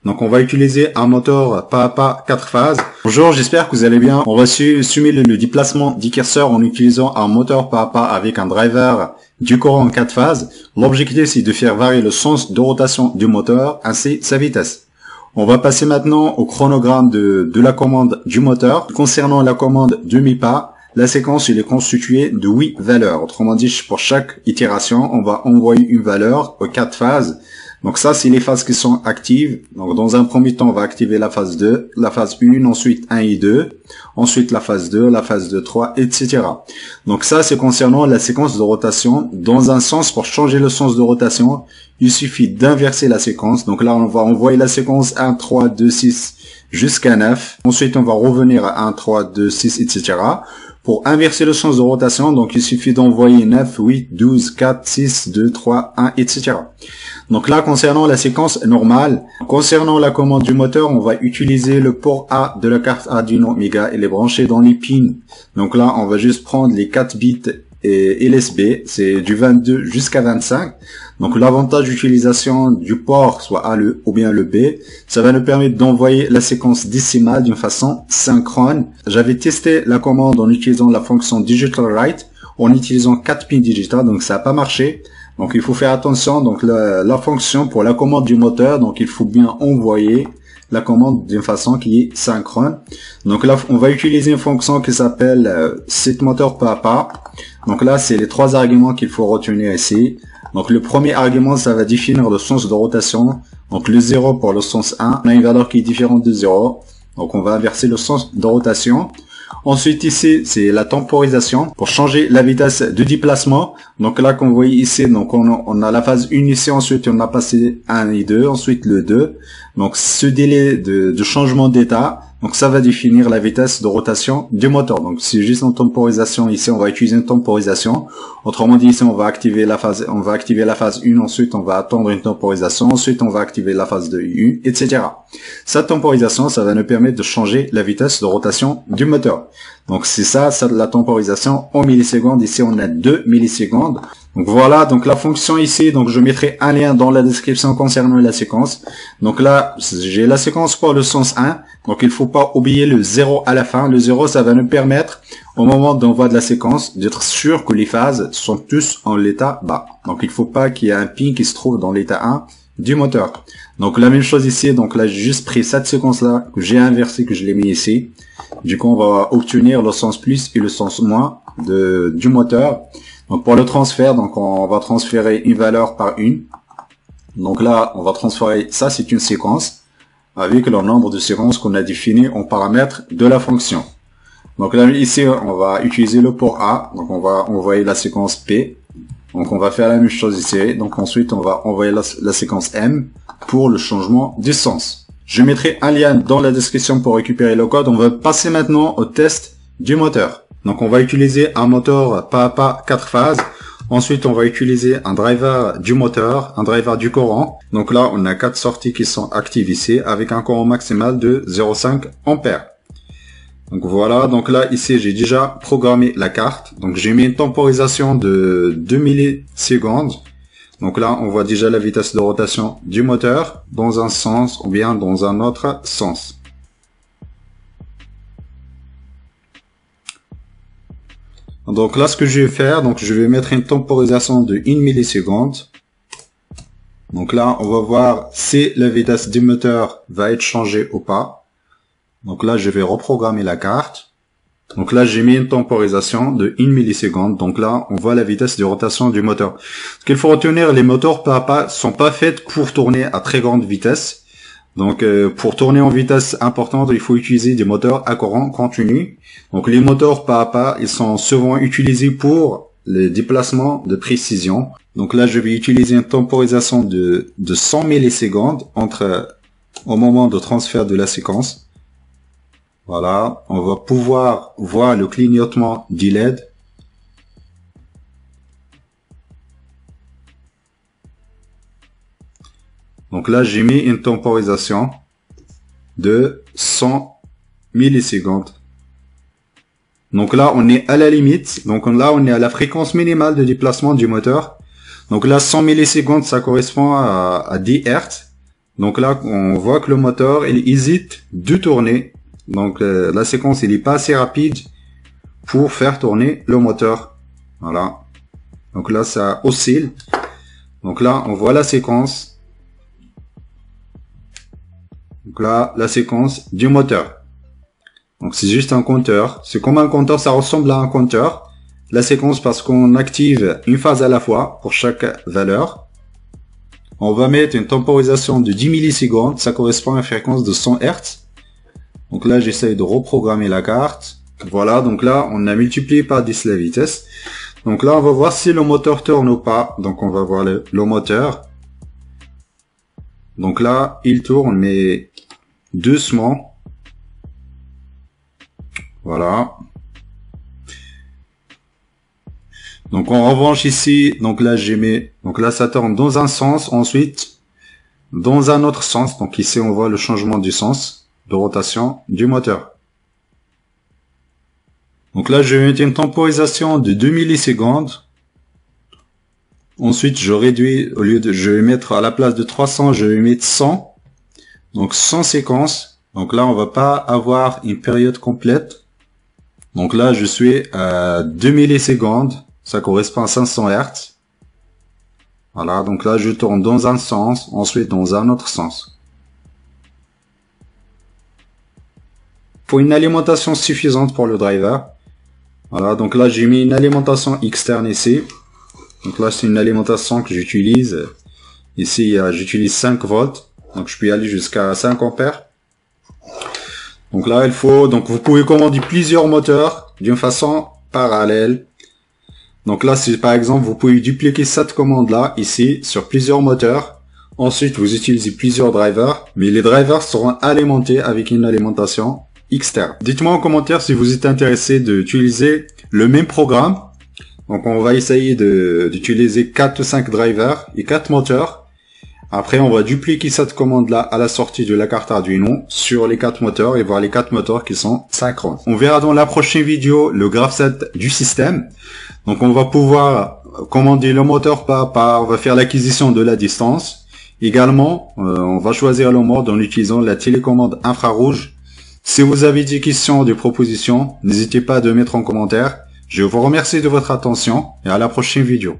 Donc on va utiliser un moteur pas à pas 4 phases. Bonjour, j'espère que vous allez bien. On va simuler le déplacement du curseur en utilisant un moteur pas à pas avec un driver du courant en 4 phases. L'objectif c'est de faire varier le sens de rotation du moteur ainsi sa vitesse. On va passer maintenant au chronogramme de la commande du moteur. Concernant la commande demi-pas, la séquence est constituée de 8 valeurs. Autrement dit, pour chaque itération, on va envoyer une valeur aux 4 phases. Donc ça, c'est les phases qui sont actives. Donc dans un premier temps, on va activer la phase 2, la phase 1, ensuite 1 et 2, ensuite la phase 2, la phase 2, 3, etc. Donc ça, c'est concernant la séquence de rotation. Dans un sens, pour changer le sens de rotation, il suffit d'inverser la séquence. Donc là, on va envoyer la séquence 1, 3, 2, 6 jusqu'à 9. Ensuite, on va revenir à 1, 3, 2, 6, etc. Pour inverser le sens de rotation, donc il suffit d'envoyer 9, 8, 12, 4, 6, 2, 3, 1, etc. Donc là, concernant la séquence normale, concernant la commande du moteur, on va utiliser le port A de la carte Arduino Mega et les brancher dans les pins. Donc là, on va juste prendre les 4 bits et LSB, c'est du 22 jusqu'à 25. Donc l'avantage d'utilisation du port, soit A ou bien le B, ça va nous permettre d'envoyer la séquence décimale d'une façon synchrone. J'avais testé la commande en utilisant la fonction Digital Write, en utilisant 4 pins digitales, donc ça n'a pas marché. Donc il faut faire attention, donc la fonction pour la commande du moteur, donc il faut bien envoyer la commande d'une façon qui est synchrone. Donc là, on va utiliser une fonction qui s'appelle set moteur pas à pas. Donc là, c'est les 3 arguments qu'il faut retenir ici. Donc le premier argument, ça va définir le sens de rotation. Donc le 0 pour le sens 1, on a une valeur qui est différente de 0. Donc on va inverser le sens de rotation. Ensuite ici, c'est la temporisation pour changer la vitesse de déplacement. Donc là, qu'on voit ici, donc on a la phase 1 ici, ensuite on a passé 1 et 2, ensuite le 2. Donc ce délai de changement d'état, donc ça va définir la vitesse de rotation du moteur. Donc c'est juste une temporisation ici, on va utiliser une temporisation. Autrement dit, ici on va activer la phase 1, ensuite on va attendre une temporisation, ensuite on va activer la phase 2, 1, etc. Cette temporisation, ça va nous permettre de changer la vitesse de rotation du moteur. Donc c'est ça la temporisation en millisecondes. Ici on a 2 millisecondes. Donc voilà, donc la fonction ici, donc je mettrai un lien dans la description concernant la séquence. Donc là, j'ai la séquence pour le sens 1. Donc il faut pas oublier le 0 à la fin. Le 0, ça va nous permettre, au moment d'envoi de la séquence, d'être sûr que les phases sont tous en l'état bas. Donc il faut pas qu'il y ait un pin qui se trouve dans l'état 1 du moteur. Donc la même chose ici, donc là j'ai juste pris cette séquence là, que j'ai inversé, que je l'ai mis ici. Du coup on va obtenir le sens plus et le sens moins du moteur. Donc pour le transfert, donc on va transférer une valeur par une. Donc là, on va transférer, ça c'est une séquence, avec le nombre de séquences qu'on a défini en paramètres de la fonction. Donc là, ici, on va utiliser le port A, donc on va envoyer la séquence P. Donc on va faire la même chose ici, donc ensuite on va envoyer la séquence M pour le changement du sens. Je mettrai un lien dans la description pour récupérer le code. On va passer maintenant au test du moteur. Donc on va utiliser un moteur pas à pas 4 phases. Ensuite on va utiliser un driver du moteur, un driver du courant. Donc là on a 4 sorties qui sont actives ici avec un courant maximal de 0,5 ampères. Donc voilà, donc là ici j'ai déjà programmé la carte. Donc j'ai mis une temporisation de 2 millisecondes. Donc là on voit déjà la vitesse de rotation du moteur dans un sens ou bien dans un autre sens. Donc là, ce que je vais faire, donc je vais mettre une temporisation de 1 milliseconde. Donc là, on va voir si la vitesse du moteur va être changée ou pas. Donc là, je vais reprogrammer la carte. Donc là, j'ai mis une temporisation de 1 milliseconde. Donc là, on voit la vitesse de rotation du moteur. Ce qu'il faut retenir, les moteurs pas à pas sont pas faits pour tourner à très grande vitesse. Donc pour tourner en vitesse importante, il faut utiliser des moteurs à courant continu. Donc les moteurs pas à pas, ils sont souvent utilisés pour les déplacements de précision. Donc là, je vais utiliser une temporisation de 100 millisecondes au moment de transfert de la séquence. Voilà, on va pouvoir voir le clignotement du LED. Donc là, j'ai mis une temporisation de 100 millisecondes. Donc là, on est à la limite. Donc là, on est à la fréquence minimale de déplacement du moteur. Donc là, 100 millisecondes, ça correspond à 10 Hz. Donc là, on voit que le moteur, il hésite de tourner. Donc la séquence, il est pas assez rapide pour faire tourner le moteur. Voilà. Donc là, ça oscille. Donc là, on voit la séquence. Donc là, la séquence du moteur. Donc c'est juste un compteur. C'est comme un compteur, ça ressemble à un compteur. La séquence parce qu'on active une phase à la fois pour chaque valeur. On va mettre une temporisation de 10 millisecondes. Ça correspond à une fréquence de 100 Hz. Donc là, j'essaye de reprogrammer la carte. Voilà, donc là, on a multiplié par 10 la vitesse. Donc là, on va voir si le moteur tourne ou pas. Donc on va voir le moteur. Donc là, il tourne, mais doucement. Voilà. Donc en revanche ici, donc là j'ai mis, donc là ça tourne dans un sens, ensuite dans un autre sens. Donc ici on voit le changement du sens de rotation du moteur. Donc là je vais mettre une temporisation de 2 millisecondes. Ensuite je réduis, au lieu de, je vais mettre à la place de 300, je vais mettre 100. Donc 100 séquences. Donc là on va pas avoir une période complète. Donc là je suis à 2 millisecondes. Ça correspond à 500 Hz. Voilà, donc là je tourne dans un sens, ensuite dans un autre sens. Pour une alimentation suffisante pour le driver. Voilà, donc là j'ai mis une alimentation externe ici. Donc là c'est une alimentation que j'utilise. Ici j'utilise 5 volts. Donc je peux aller jusqu'à 5 ampères. Donc là il faut, donc vous pouvez commander plusieurs moteurs d'une façon parallèle. Donc là, si par exemple, vous pouvez dupliquer cette commande-là, ici, sur plusieurs moteurs. Ensuite, vous utilisez plusieurs drivers, mais les drivers seront alimentés avec une alimentation externe. Dites-moi en commentaire si vous êtes intéressé d'utiliser le même programme. Donc on va essayer d'utiliser 4 ou 5 drivers et 4 moteurs. Après, on va dupliquer cette commande-là à la sortie de la carte Arduino sur les 4 moteurs et voir les 4 moteurs qui sont synchrones. On verra dans la prochaine vidéo le graph-set du système. Donc on va pouvoir commander le moteur pas à pas, on va faire l'acquisition de la distance. Également, on va choisir le mode en utilisant la télécommande infrarouge. Si vous avez des questions ou des propositions, n'hésitez pas à les mettre en commentaire. Je vous remercie de votre attention et à la prochaine vidéo.